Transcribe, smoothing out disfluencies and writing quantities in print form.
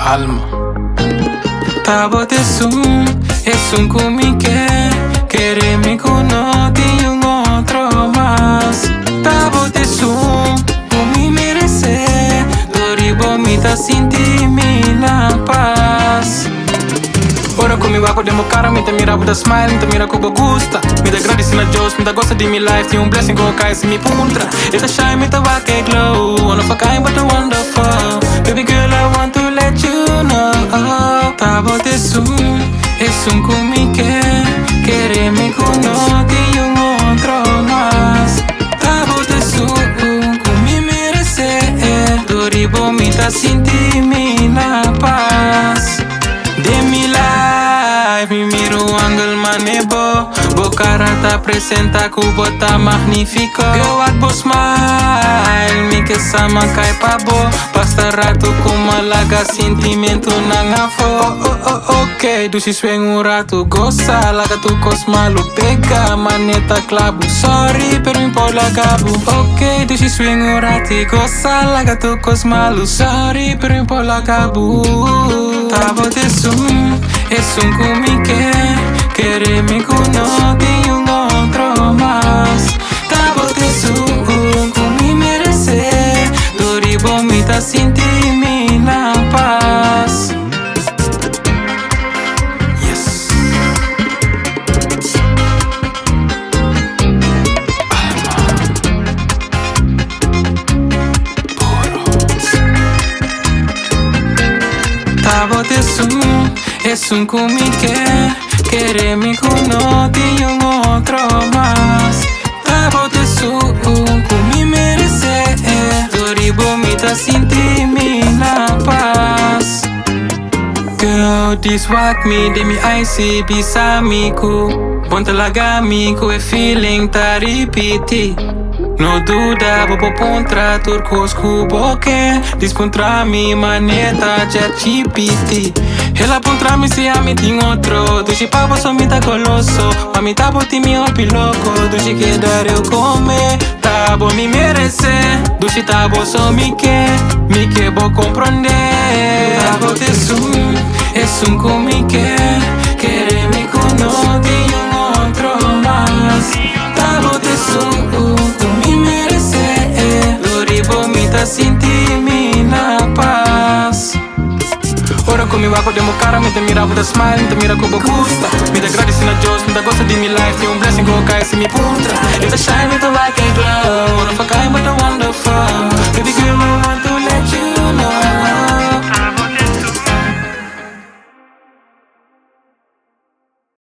alma. Tabo te es un comique, quererme con otro y un otro más. Tabo te mi merece, dori vomita sin ti mi la paz. Ora con mi vapo demo cara, me te mira with a smile, me te mira como gusta. Me te agradecen a Dios, me te gosta de mi life, tem blessing go cae sin mi puntra. It's shine, me te va que glow, one of a kind but a wonderful. Baby girl, I want to let you know. Tabo te es un comique, quererme con otro y un otro más. Tabo te con mi merece, dori vomita sin ti mi la paz. De mi life, mi miro angle manebo. Bocara ta presenta cubo ta magnifico. Yo at smile, mi que sama kai pabo. Pasta rato como laga sentimento nangafo. Ok, du si swing un rato goza. Laga tu cos malu pega. Maneta clavo, sorry pero impo la gabu. Ok, du si swing un rato goza. Laga tu cos malu, sorry pero impo la gabu. Tabo te es un comique, quererme con otro y un otro más. Tabo te con mi merece, dori vomita sin ti mi la paz. Yes. Alma. Puro. Tabo te es un comique, quererme con otro y un otro más. Tabo te con mi merece, dori vomita sin ti mi la paz. Girl, this what me, de mi icy bisa miku. Ponte laga miku e feeling ta ripiti. No duda, bobo pontra turcos cubo que dispontra mi maneta jet GPT. Ela pontra mi si a mi ting otro. Tu si pavo so mi ta coloso. Ma mi tabo ti mi opi loco. Tu si quedar eu come. Tabo mi merece. Tu si tabo so mi que bo comprender. Tabo te es un comique. Quererme con otro y un otro más. Tabo te sin ti mi la paz. Ora con mi vapo demo cara, me te mira with a smile, me te mira como gusta. Me te agradecen a Dios, me te gosta de mi life, tem blessing go cae sin mi puntra. It's a shine, me te va que glow, one of a kind but a wonderful.